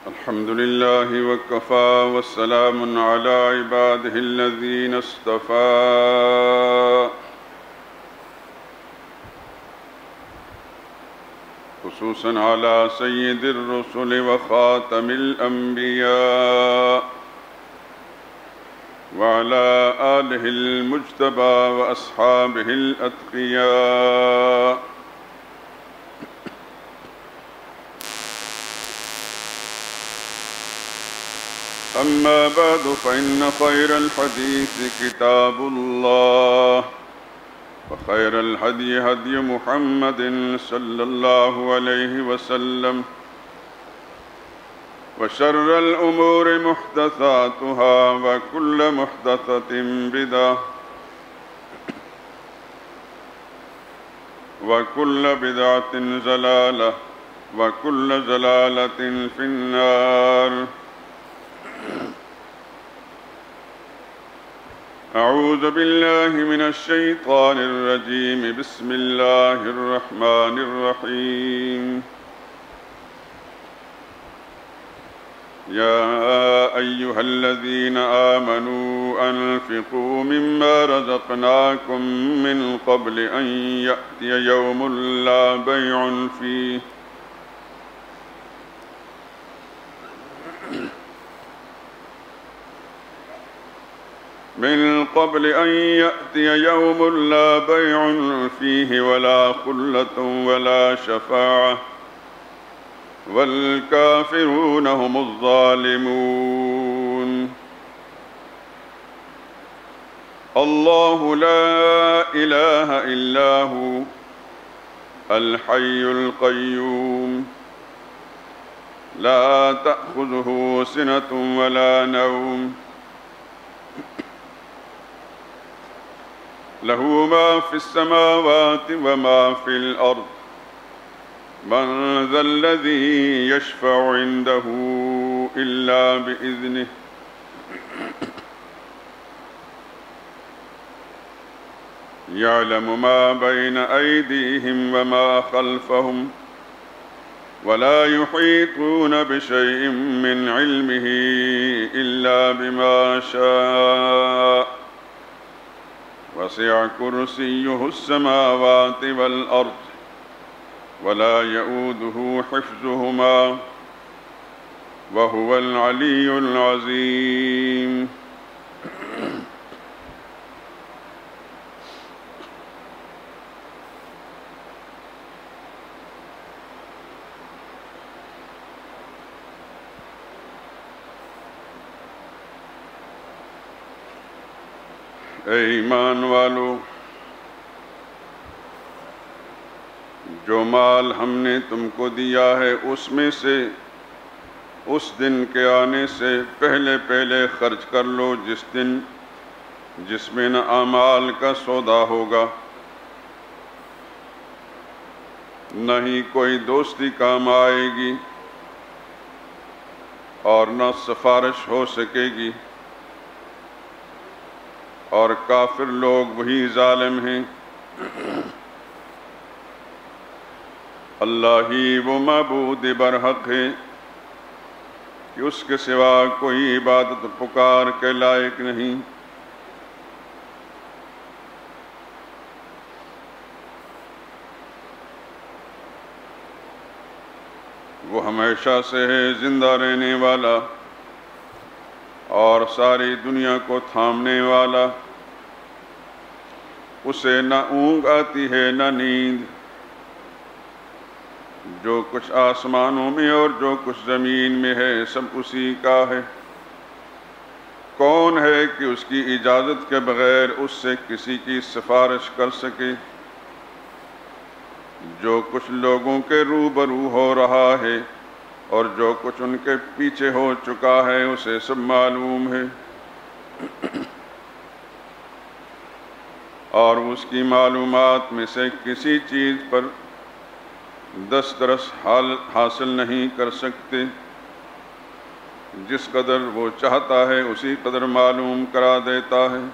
الحمد لله وكفى والسلام على عباده الذين اصطفى خصوصا على سيد الرسل وخاتم الأنبياء وعلى آله المجتبى وأصحابه الأتقياء. أما بعد فإن خير الحديث كتاب الله وخير الهدي هدي محمد صلى الله عليه وسلم وشر الأمور محدثاتها وكل محدثة بدعة وكل بدعة ضلالة وكل ضلالة في النار. أعوذ بالله من الشيطان الرجيم. بسم الله الرحمن الرحيم. يا أيها الذين آمنوا أنفقوا مما رزقناكم من قبل أن يأتي يوم لا بيع فيه لا بيع فيه ولا خلة ولا شفاعة والكافرون هم الظالمون. الله لا إله إلا هو الحي القيوم لا تأخذه سنة ولا نوم له ما في السماوات وما في الأرض من ذا الذي يشفع عنده إلا بإذنه يعلم ما بين أيديهم وما خلفهم ولا يحيطون بشيء من علمه إلا بما شاء وسع كرسيه السماوات والأرض ولا يؤوده حفظهما وهو العلي العظيم. اے ایمان والو، جو مال ہم نے تم کو دیا ہے اس میں سے اس دن کے آنے سے پہلے خرچ کر لو جس میں نہ اعمال کا سودا ہوگا، نہ ہی کوئی دوستی کام آئے گی اور نہ سفارش ہو سکے گی، اور کافر لوگ وہی ظالم ہیں۔ اللہ ہی وہ معبود برحق ہے کہ اس کے سوا کوئی عبادت پکار کے لائق نہیں۔ وہ ہمیشہ سے ہے زندہ رہنے والا اور ساری دنیا کو تھامنے والا، اسے نہ اونگ آتی ہے نہ نیند۔ جو کچھ آسمانوں میں اور جو کچھ زمین میں ہے سب اسی کا ہے۔ کون ہے کہ اس کی اجازت کے بغیر اس سے کسی کی سفارش کر سکے؟ جو کچھ لوگوں کے روبرو ہو رہا ہے اور جو کچھ ان کے پیچھے ہو چکا ہے اسے سب معلوم ہے، اور اس کی معلومات میں سے کسی چیز پر دسترس حاصل نہیں کر سکتے۔ جس قدر وہ چاہتا ہے اسی قدر معلوم کرا دیتا ہے۔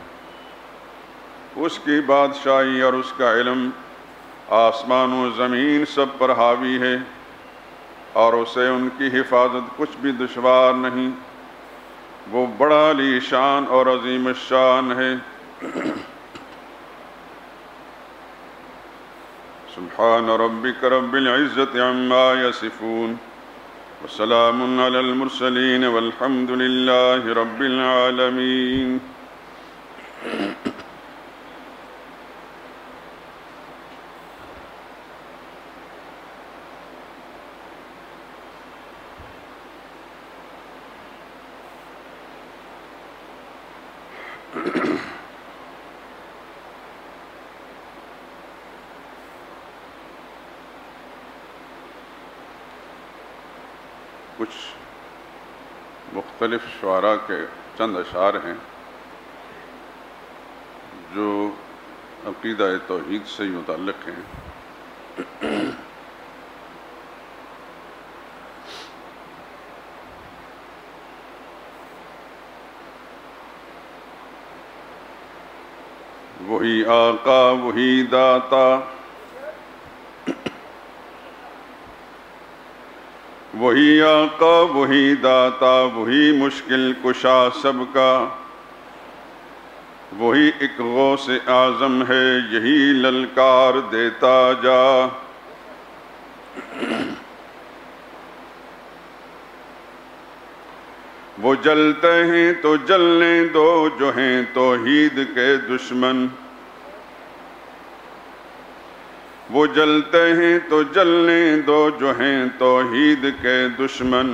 اس کی بادشاہی اور اس کا علم آسمان و زمین سب پر حاوی ہے، اور اسے ان کی حفاظت کچھ بھی دشوار نہیں، وہ بڑا علی شان اور عظیم الشان ہے۔ سبحان ربک رب العزة عما یصفون وسلام علی المرسلین والحمد للہ رب العالمین۔ کچھ مختلف شعراء کے چند اشعار ہیں جو عقیدہ توحید سے متعلق ہیں۔ وہی آقا وہی داتا، وہی آقا وہی داتا، وہی مشکل کشا سب کا، وہی ایک غوث اعظم ہے یہی للکار دیتا جا۔ وہ جلتے ہیں تو جلنے دو جو ہیں توحید کے دشمن، وہ جلتے ہیں تو جلنے دو جو ہیں توحید کے دشمن،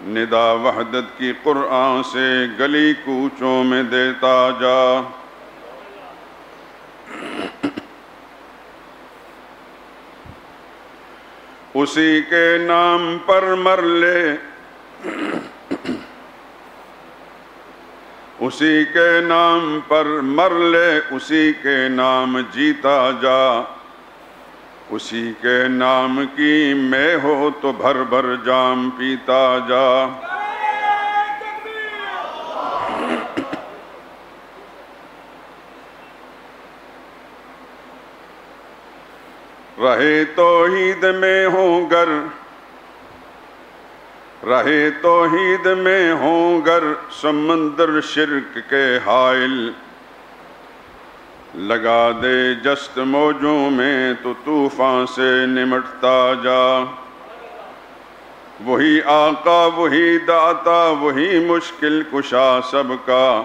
ندا وحدت کی قرآن سے گلی کوچوں میں دیتا جا۔ اسی کے نام پر مر لے، اسی کے نام پر مر لے، اسی کے نام جیتا جا، اسی کے نام کی میں ہو تو بھر بھر جام پیتا جا۔ رہے توحید میں ہوں گر، رہے توحید میں ہوں گر سمندر شرک کے حائل، لگا دے جست موجوں میں تو طوفان سے نمٹتا جا۔ وہی آقا وہی داتا، وہی مشکل کشا سب کا،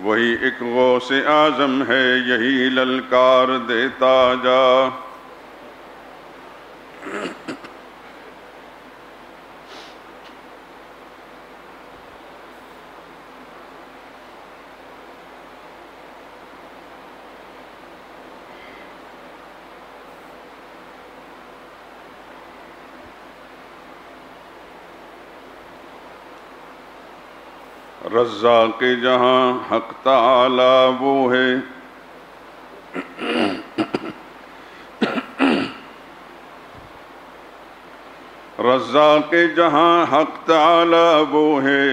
وہی ایک غوث اعظم ہے یہی للکار دیتا جا۔ رزاق جہاں حق تعالی وہ ہے، رزاق جہاں حق تعالی وہ ہے،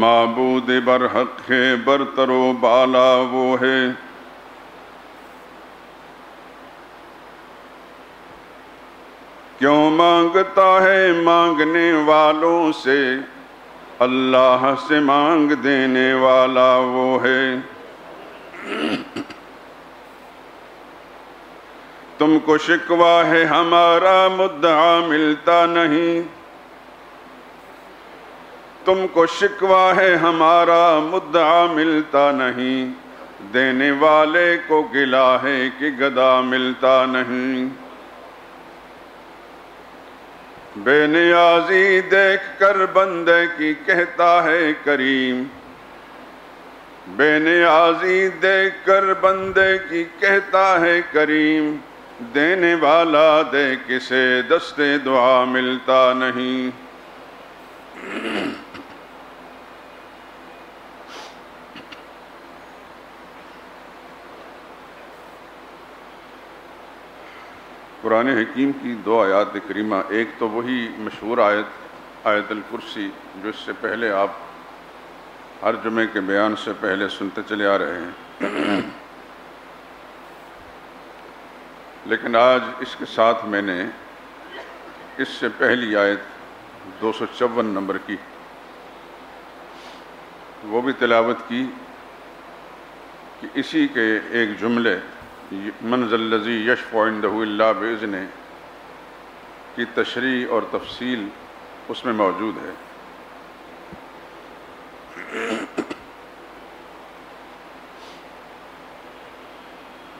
معبود برحق ہے برتر و بالا وہ ہے، کیوں مانگتا ہے مانگنے والوں سے، اللہ سے مانگ دینے والا وہ ہے۔ تم کو شکوہ ہے ہمارا مدعا ملتا نہیں، تم کو شکوہ ہے ہمارا مدعا ملتا نہیں، دینے والے کو گلہ ہے کہ گدا ملتا نہیں۔ بے نیازی دیکھ کر بندے کی کہتا ہے کریم، بے نیازی دیکھ کر بندے کی کہتا ہے کریم، دینے والا دے کسے دست دعا ملتا نہیں۔ قرآن حکیم کی دو آیات کریمہ، ایک تو وہی مشہور آیت الکرسی جو اس سے پہلے آپ ہر جمعے کے بیان سے پہلے سنتے چلے آ رہے ہیں، لیکن آج اس کے ساتھ میں نے اس سے پہلی آیت 254 نمبر کی وہ بھی تلاوت کی کہ اسی کے ایک جملے من ذا الذی یشفع عندہ الا بإذنہ کی تشریح اور تفصیل اس میں موجود ہے۔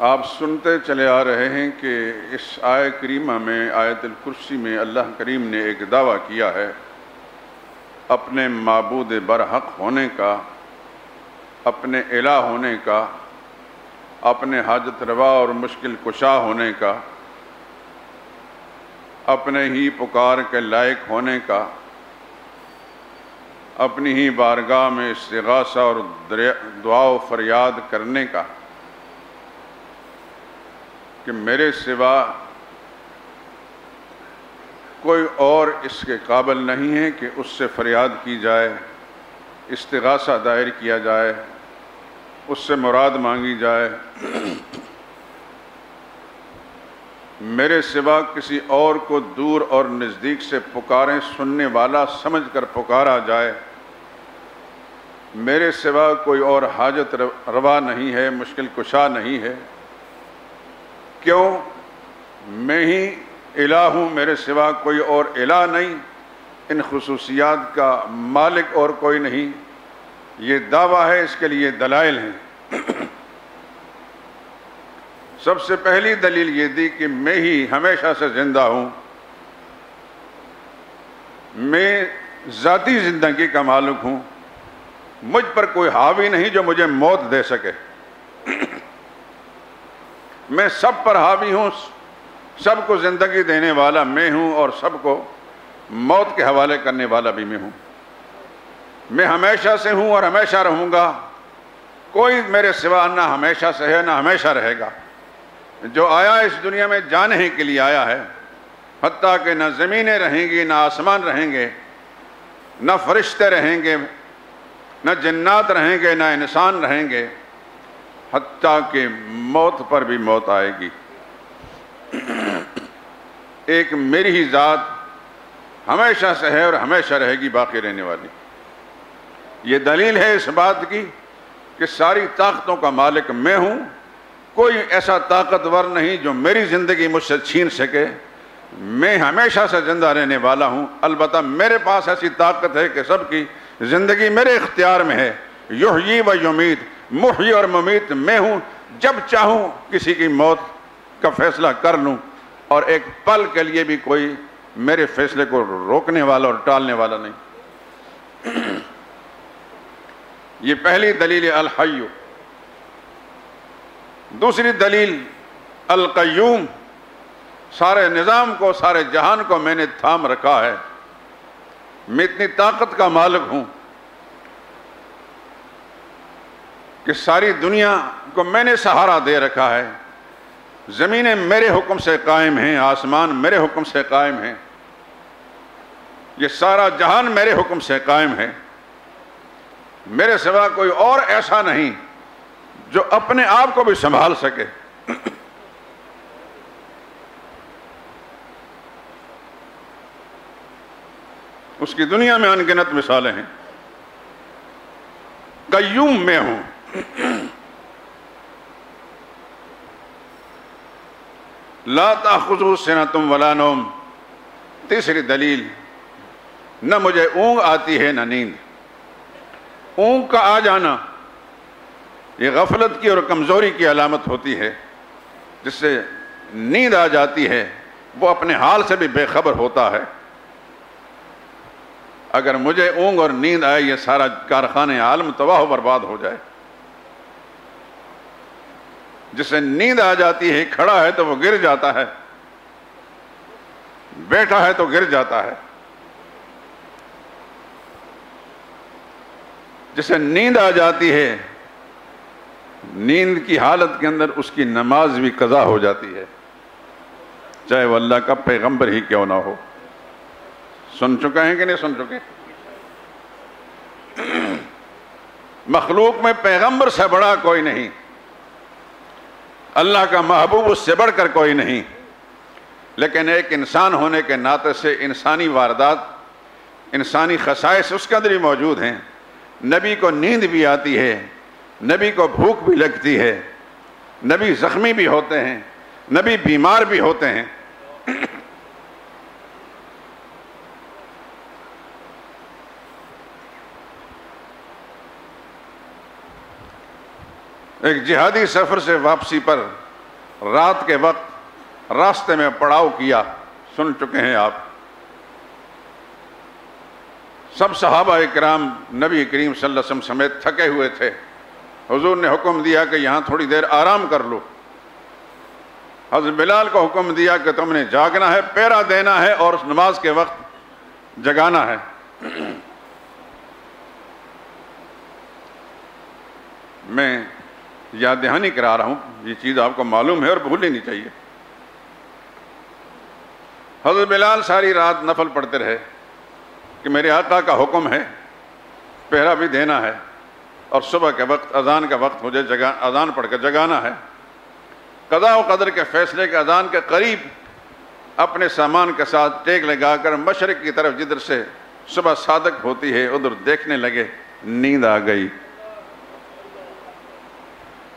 آپ سنتے چلے آ رہے ہیں کہ اس آیت کریمہ میں، آیت الکرسی میں، اللہ کریم نے ایک دعویٰ کیا ہے اپنے معبود برحق ہونے کا، اپنے الہ ہونے کا، اپنے حاجت روا اور مشکل کشا ہونے کا، اپنے ہی پکار کے لائق ہونے کا، اپنی ہی بارگاہ میں استغاثہ اور دعا و فریاد کرنے کا، کہ میرے سوا کوئی اور اس کے قابل نہیں ہے کہ اس سے فریاد کی جائے، استغاثہ دائر کیا جائے، اس سے مراد مانگی جائے، میرے سوا کسی اور کو دور اور نزدیک سے پکاریں سننے والا سمجھ کر پکارا جائے، میرے سوا کوئی اور حاجت روا نہیں ہے، مشکل کشا نہیں ہے۔ کیوں؟ میں ہی الہ ہوں، میرے سوا کوئی اور الہ نہیں، ان خصوصیات کا مالک اور کوئی نہیں۔ یہ دعویٰ ہے، اس کے لیے دلائل ہیں۔ سب سے پہلی دلیل یہ دی کہ میں ہی ہمیشہ سے زندہ ہوں، میں ذاتی زندگی کا مالک ہوں، مجھ پر کوئی حاوی نہیں جو مجھے موت دے سکے۔ میں سب پر حاوی ہوں، سب کو زندگی دینے والا میں ہوں اور سب کو موت کے حوالے کرنے والا بھی میں ہوں۔ میں ہمیشہ سے ہوں اور ہمیشہ رہوں گا، کوئی میرے سوا نہ ہمیشہ سے ہے نہ ہمیشہ رہے گا۔ جو آیا اس دنیا میں جانے کے لیے آیا ہے، حتیٰ کہ نہ زمینیں رہیں گی، نہ آسمان رہیں گے، نہ فرشتے رہیں گے، نہ جنات رہیں گے، نہ انسان رہیں گے، حتیٰ کہ موت پر بھی موت آئے گی۔ ایک میری ہی ذات ہمیشہ سے ہے اور ہمیشہ رہے گی، باقی رہنے والی۔ یہ دلیل ہے اس بات کی کہ ساری طاقتوں کا مالک میں ہوں، کوئی ایسا طاقتور نہیں جو میری زندگی مجھ سے چھین سکے۔ میں ہمیشہ سے زندہ رہنے والا ہوں، البتہ میرے پاس ایسی طاقت ہے کہ سب کی زندگی میرے اختیار میں ہے۔ یحیی و یمیت، محیی اور ممیت میں ہوں، جب چاہوں کسی کی موت کا فیصلہ کر لوں، اور ایک پل کے لیے بھی کوئی میرے فیصلے کو روکنے والا اور ٹالنے والا نہیں۔ یہ پہلی دلیل الحی۔ دوسری دلیل القیوم، سارے نظام کو، سارے جہان کو میں نے تھام رکھا ہے، میں اتنی طاقت کا مالک ہوں کہ ساری دنیا کو میں نے سہارا دے رکھا ہے۔ زمینیں میرے حکم سے قائم ہیں، آسمان میرے حکم سے قائم ہیں، یہ سارا جہان میرے حکم سے قائم ہے۔ میرے سوا کوئی اور ایسا نہیں جو اپنے آپ کو بھی سنبھال سکے۔ اس کی دنیا میں ان گنت مثالیں ہیں۔ قیوم میں ہوں، لا تأخذہ سنۃ ولا نوم۔ تیسری دلیل، نہ مجھے اونگ آتی ہے نہ نیند۔ اونگ کا آ جانا یہ غفلت کی اور کمزوری کی علامت ہوتی ہے۔ جس سے نیند آ جاتی ہے وہ اپنے حال سے بھی بے خبر ہوتا ہے۔ اگر مجھے اونگ اور نیند آئے، یہ سارا کارخانے عالم تباہ و برباد ہو جائے۔ جسے نیند آ جاتی ہے، کھڑا ہے تو وہ گر جاتا ہے، بیٹھا ہے تو گر جاتا ہے۔ جسے نیند آ جاتی ہے، نیند کی حالت کے اندر اس کی نماز بھی قضا ہو جاتی ہے۔ چاہے وہ اللہ کا پیغمبر ہی کیوں نہ ہو۔ سن چکے ہیں کہ نہیں سن چکے؟ مخلوق میں پیغمبر سے بڑا کوئی نہیں، اللہ کا محبوب اس سے بڑھ کر کوئی نہیں، لیکن ایک انسان ہونے کے ناطے سے انسانی واردات، انسانی خصائص اس کے اندر ہی موجود ہیں۔ نبی کو نیند بھی آتی ہے، نبی کو بھوک بھی لگتی ہے، نبی زخمی بھی ہوتے ہیں، نبی بیمار بھی ہوتے ہیں۔ ایک جہادی سفر سے واپسی پر رات کے وقت راستے میں پڑاؤ کیا، سن چکے ہیں آپ۔ سب صحابہ اکرام نبی کریم صلی اللہ علیہ وسلم سمیت تھکے ہوئے تھے۔ حضور نے حکم دیا کہ یہاں تھوڑی دیر آرام کر لو۔ حضرت بلال کو حکم دیا کہ تم نے جاگنا ہے، پہرا دینا ہے اور نماز کے وقت جگانا ہے۔ میں یاد دہانی کرا رہا ہوں، یہ چیز آپ کو معلوم ہے اور بھولنی نہیں چاہیے۔ حضرت بلال ساری رات نفل پڑھتے رہے کہ میرے آقا کا حکم ہے، پہرا بھی دینا ہے اور صبح کے وقت اذان کا وقت مجھے اذان پڑھ کر جگانا ہے۔ قضاء و قدر کے فیصلے کے اذان کے قریب اپنے سامان کے ساتھ ٹیک لگا کر مشرق کی طرف جدھر سے صبح صادق ہوتی ہے ادھر دیکھنے لگے، نیند آ گئی۔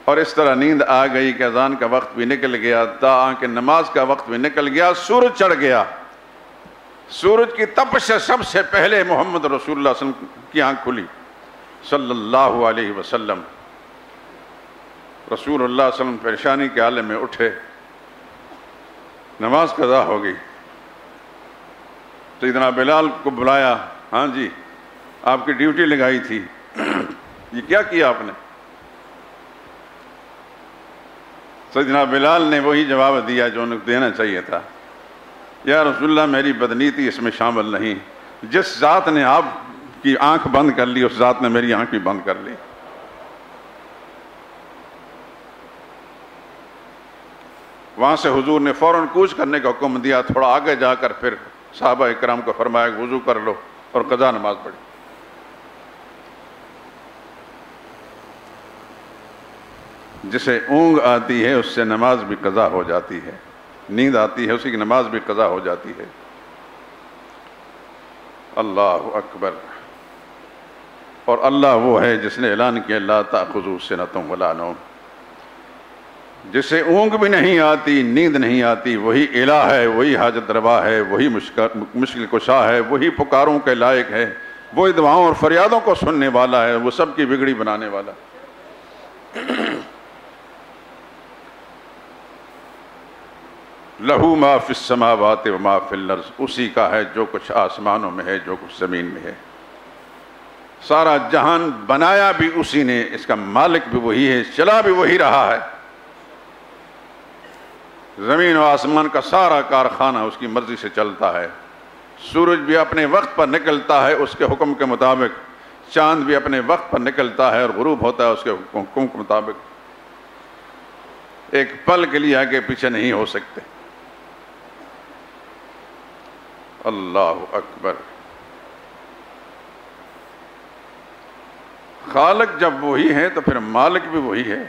اور اس طرح نیند آ گئی کہ اذان کا وقت بھی نکل گیا، تاکہ نماز کا وقت بھی نکل گیا، سورج چڑھ گیا۔ سورج کی تپش سے سب سے پہلے محمد رسول اللہ صلی اللہ علیہ وسلم کی آنکھ کھلی صلی اللہ علیہ وسلم۔ رسول اللہ صلی اللہ علیہ وسلم پریشانی کے عالم میں اٹھے، نماز قضا ہو گئی۔ سیدنا بلال کو بلایا، ہاں جی آپ کی ڈیوٹی لگائی تھی، یہ کیا کیا آپ نے؟ سیدنا بلال نے وہی جواب دیا جو انہیں دینا چاہیے تھا، یا رسول اللہ میری بدنیتی اس میں شامل نہیں، جس ذات نے آپ کی آنکھ بند کر لی اس ذات نے میری آنکھ بھی بند کر لی۔ وہاں سے حضور نے فوراً کوچ کرنے کا حکم دیا، تھوڑا آگے جا کر پھر صحابہ اکرام کو فرمایا کہ وضو کر لو اور قضا نماز پڑھی۔ جسے اونگ آتی ہے اس سے نماز بھی قضا ہو جاتی ہے، نیند آتی ہے اسی کی نماز بھی قضا ہو جاتی ہے۔ اللہ اکبر۔ اور اللہ وہ ہے جس نے اعلان کیا لا تأخذہ سنۃ ولا نوم، جسے اونگ بھی نہیں آتی، نیند نہیں آتی، وہی الہ ہے، وہی حاجت روا ہے، وہی مشکل کشا ہے، وہی پکاروں کے لائق ہے، وہی دعاؤں اور فریادوں کو سننے والا ہے، وہ سب کی بگڑی بنانے والا۔ لہو ما فی السماوات و ما فی الارض، اسی کا ہے جو کچھ آسمانوں میں ہے، جو کچھ زمین میں ہے۔ سارا جہان بنایا بھی اسی نے، اس کا مالک بھی وہی ہے، چلا بھی وہی رہا ہے۔ زمین و آسمان کا سارا کارخانہ اس کی مرضی سے چلتا ہے۔ سورج بھی اپنے وقت پر نکلتا ہے اس کے حکم کے مطابق، چاند بھی اپنے وقت پر نکلتا ہے اور غروب ہوتا ہے اس کے حکم کے مطابق۔ ایک پل کے لیے آگے پیچھے نہیں ہو سکتے۔ اللہ اکبر۔ خالق جب وہی ہے تو پھر مالک بھی وہی ہے۔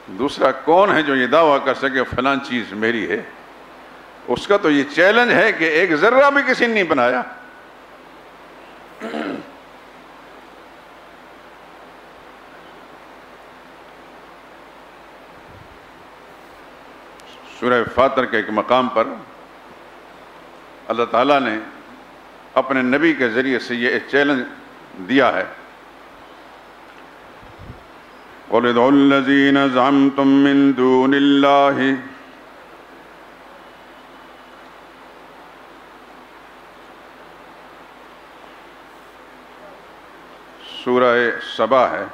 دوسرا کون ہے جو یہ دعویٰ کر سکے فلاں چیز میری ہے؟ اس کا تو یہ چیلنج ہے کہ ایک ذرہ بھی کسی نے نہیں بنایا۔ سورہ فاطر کے ایک مقام پر اللہ تعالیٰ نے اپنے نبی کے ذریعے سے یہ چیلنج دیا ہے، قُلِ ادْعُوا الَّذِينَ زَعَمْتُم مِّن دُونِ اللَّهِ سورہ سبا ہے،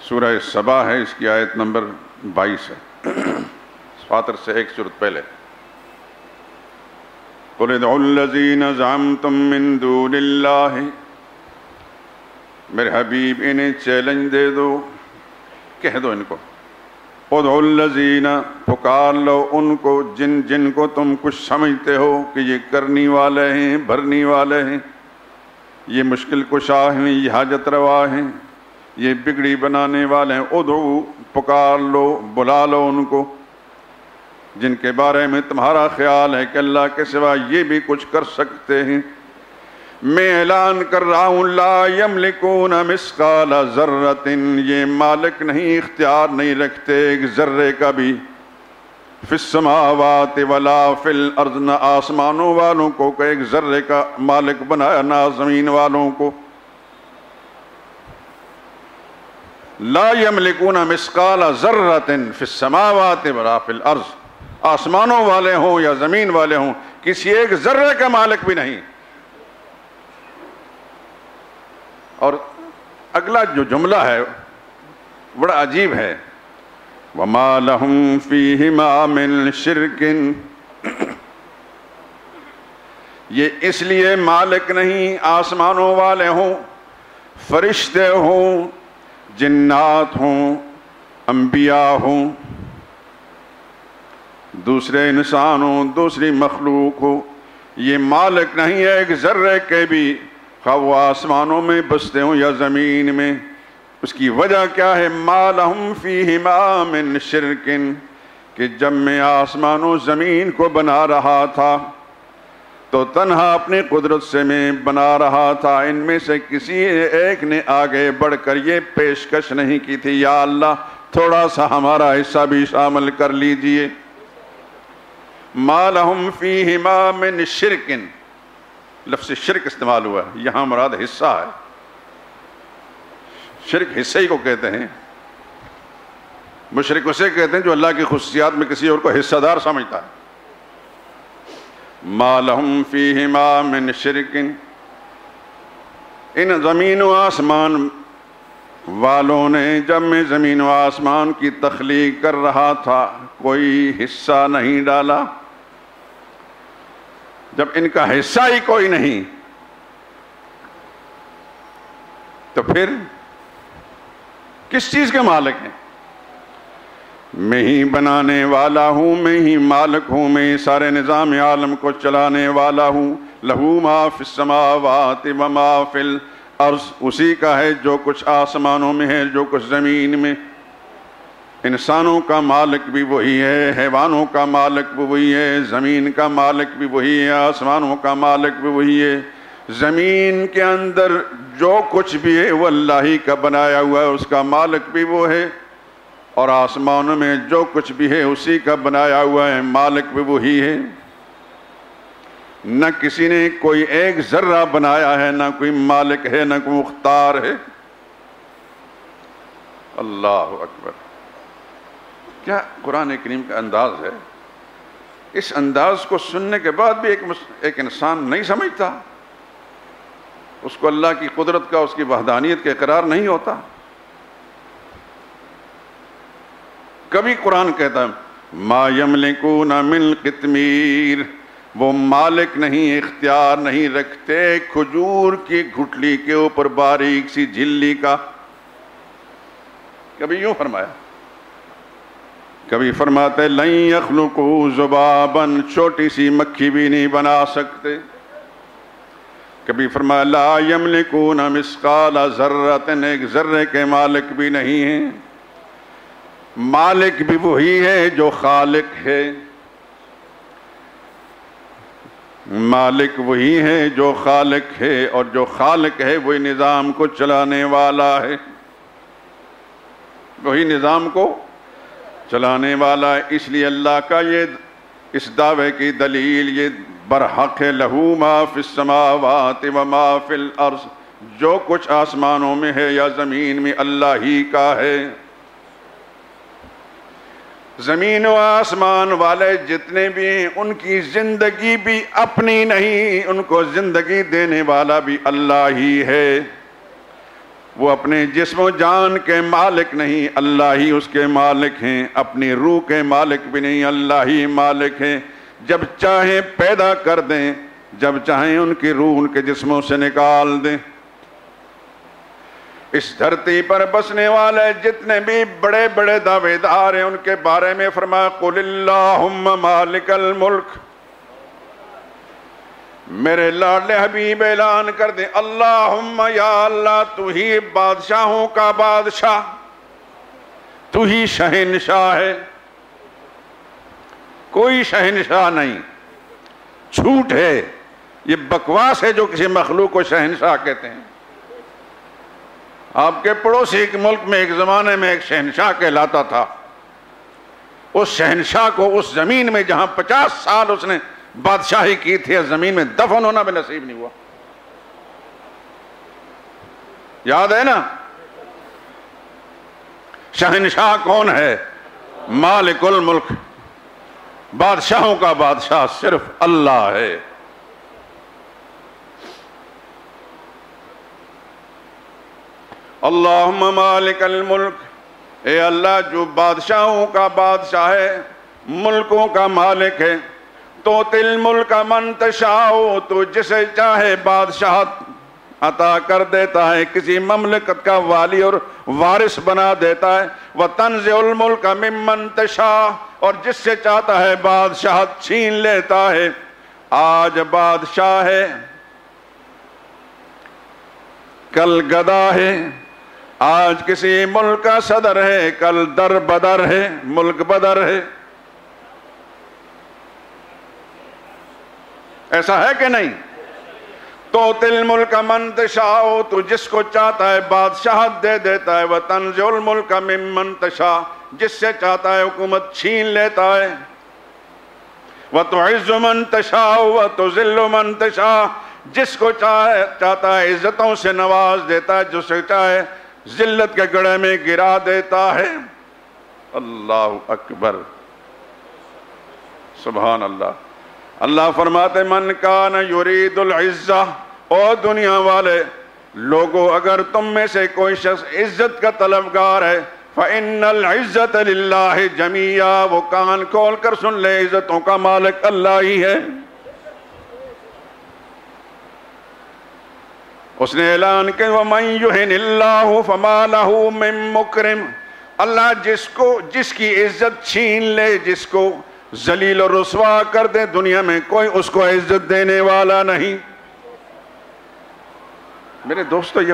سورہ سبا ہے، اس کی آیت نمبر 22 ہے، فاطر سے ایک سورت پہلے۔ قُلِ ادْعُوا الَّذِينَ زَعَمْتُم مِّن دُونِ اللَّهِ، میرے حبیب انہیں چیلنج دے دو کہہ دو ان کو ادعوا الذین، پکار لو ان کو جن کو تم کچھ سمجھتے ہو کہ یہ کرنی والے ہیں، بھرنی والے ہیں، یہ مشکل کشا ہیں، یہ حاجت روا ہیں، یہ بگڑی بنانے والے ہیں۔ ادعو، پکار لو، بلا لو ان کو جن کے بارے میں تمہارا خیال ہے کہ اللہ کے سوا یہ بھی کچھ کر سکتے ہیں۔ میں اعلان کر رہا ہوں لا یملکون مثقال ذرۃ، یہ مالک نہیں، اختیار نہیں رکھتے ایک ذرے کا بھی، فی السماوات ولا فی الارض، نہ آسمانوں والوں کو کہ ایک ذرے کا مالک بنایا، نہ زمین والوں کو۔ لا یملکون مثقال ذرۃ فی السماوات ولا فی الارض، آسمانوں والے ہوں یا زمین والے ہوں، کسی ایک ذرے کا مالک بھی نہیں۔ اور اگلا جو جملہ ہے بڑا عجیب ہے، وَمَا لَهُمْ فِيهِمَا مِنْ شِرْكٍ، یہ اس لیے مالک نہیں، آسمانوں والے ہوں، فرشتے ہوں، جنات ہوں، انبیاء ہوں، دوسرے انسان ہوں، دوسری مخلوق ہو، یہ مالک نہیں ہے ایک ذرے کے بھی، خواہ وہ آسمانوں میں بستے ہوں یا زمین میں۔ اس کی وجہ کیا ہے؟ مَا لَهُمْ فِيهِمَا مِنْ شِرْكٍ، کہ جب میں آسمان و زمین کو بنا رہا تھا تو تنہا اپنی قدرت سے میں بنا رہا تھا، ان میں سے کسی ایک نے آگے بڑھ کر یہ پیشکش نہیں کی تھی یا اللہ تھوڑا سا ہمارا حصہ بھی شامل کر لیجئے۔ مَا لَهُمْ فِيهِمَا مِنْ شِرْكٍ، لفظ شرک استعمال ہوا ہے، یہاں مراد حصہ ہے۔ شرک حصے ہی کو کہتے ہیں، مشرک اسے کہتے ہیں جو اللہ کی خصوصیات میں کسی اور کو حصہ دار سمجھتا ہے۔ مَا لَهُمْ فِيهِمَا مِنْ شِرْكٍ، ان زمین و آسمان والوں نے جب میں زمین و آسمان کی تخلیق کر رہا تھا کوئی حصہ نہیں ڈالا۔ جب ان کا حصہ ہی کوئی نہیں تو پھر کس چیز کے مالک ہیں؟ میں ہی بنانے والا ہوں، میں ہی مالک ہوں، میں ہی سارے نظام عالم کو چلانے والا ہوں۔ لہو ما فی السماوات وما فی الارض، اسی کا ہے جو کچھ آسمانوں میں ہے، جو کچھ زمین میں۔ انسانوں کا مالک بھی وہی ہے، حیوانوں کا مالک بھی وہی ہے، زمین کا مالک بھی وہی ہے، آسمانوں کا مالک بھی وہی ہے۔ زمین کے اندر جو کچھ بھی ہے وہ اللہ ہی کا بنایا ہوا ہے، اس کا مالک بھی وہ ہے، اور آسمانوں میں جو کچھ بھی ہے اسی کا بنایا ہوا ہے، مالک بھی وہی ہے۔ نہ کسی نے کوئی ایک ذرہ بنایا ہے، نہ کوئی مالک ہے، نہ کوئی مختار ہے۔ اللہ اکبر! کیا قرآن کریم کا انداز ہے! اس انداز کو سننے کے بعد بھی ایک انسان نہیں سمجھتا، اس کو اللہ کی قدرت کا، اس کی وحدانیت کا اقرار نہیں ہوتا۔ کبھی قرآن کہتا ہے ما یملکون من قطمیر، وہ مالک نہیں، اختیار نہیں رکھتے کھجور کی گھٹلی کے اوپر باریک سی جھلی کا۔ کبھی یوں فرمایا، کبھی فرماتے لن یخلقوا ذبابا، چھوٹی سی مکھی بھی نہیں بنا سکتے۔ کبھی فرمایا لا یملکون مثقال ذرۃ، ایک ذرے کے مالک بھی نہیں ہیں۔ مالک بھی وہی ہے جو خالق ہے، مالک وہی ہے جو خالق ہے، اور جو خالق ہے وہی نظام کو چلانے والا ہے، وہی نظام کو چلانے والا ہے۔ اس لیے اللہ کا یہ اس دعوے کی دلیل یہ برحق ہے، لہو ما فی السماوات وما فی الارض، جو کچھ آسمانوں میں ہے یا زمین میں اللہ ہی کا ہے۔ زمین و آسمان والے جتنے بھی ہیں ان کی زندگی بھی اپنی نہیں، ان کو زندگی دینے والا بھی اللہ ہی ہے۔ وہ اپنے جسم و جان کے مالک نہیں، اللہ ہی اس کے مالک ہیں۔ اپنی روح کے مالک بھی نہیں، اللہ ہی مالک ہیں۔ جب چاہیں پیدا کر دیں، جب چاہیں ان کی روح ان کے جسموں سے نکال دیں۔ اس دھرتی پر بسنے والے جتنے بھی بڑے بڑے دعوے دار ہیں ان کے بارے میں فرمایا قل اللہم مالک الملک، میرے لاڈلے حبیب اعلان کر دیں اللہم یا اللہ تو ہی بادشاہوں کا بادشاہ، تو ہی شہنشاہ ہے، کوئی شہنشاہ نہیں، جھوٹ ہے، یہ بکواس ہے جو کسی مخلوق کو شہنشاہ کہتے ہیں۔ آپ کے پڑوسی ایک ملک میں ایک زمانے میں ایک شہنشاہ کہلاتا تھا، اس شہنشاہ کو اس زمین میں جہاں 50 سال اس نے بادشاہی کی تھی، اس زمین میں دفن ہونا بھی نصیب نہیں ہوا۔ یاد ہے نا؟ شہنشاہ کون ہے؟ مالک الملک، بادشاہوں کا بادشاہ صرف اللہ ہے۔ اللہم مالک الملک، اے اللہ جو بادشاہوں کا بادشاہ ہے، ملکوں کا مالک ہے، تو تل ملک من تشاء، تو جسے چاہے بادشاہت عطا کر دیتا ہے، کسی مملکت کا والی اور وارث بنا دیتا ہے، وتنزع الملک ممن تشاء، اور جس سے چاہتا ہے بادشاہت چھین لیتا ہے۔ آج بادشاہ ہے، کل گدا ہے، آج کسی ملک کا صدر ہے، کل در بدر ہے، ملک بدر ہے۔ ایسا ہے کہ نہیں؟ تو تل ملک من تشاء، تو جس کو چاہتا ہے بادشاہت دے دیتا ہے، وتنزع الملک ممن تشاء، جس سے چاہتا ہے حکومت چھین لیتا ہے، وتعز من تشاء وتذل من تشاء، جس کو چاہتا ہے عزتوں سے نواز دیتا ہے، جس سے چاہے ذلت کے گڑھے میں گرا دیتا ہے۔ اللہ اکبر، سبحان اللہ۔ اللہ فرماتے من کان یرید العزہ، او دنیا والے لوگوں اگر تم میں سے کوئی شخص عزت کا طلبگار ہے، فإن العزت للہ جمیعا، وہ کان کھول کر سن لے، عزتوں کا مالک اللہ ہی ہے۔ اس نے اعلان کہ وَمَن يُهِنِ اللَّهُ فَمَا لَهُ مِن مُكْرِمٍ، اللہ جس کی عزت چھین لے، جس کو ذلیل و رسوا کر دے، دنیا میں کوئی اس کو عزت دینے والا نہیں۔ میرے دوستو، یہ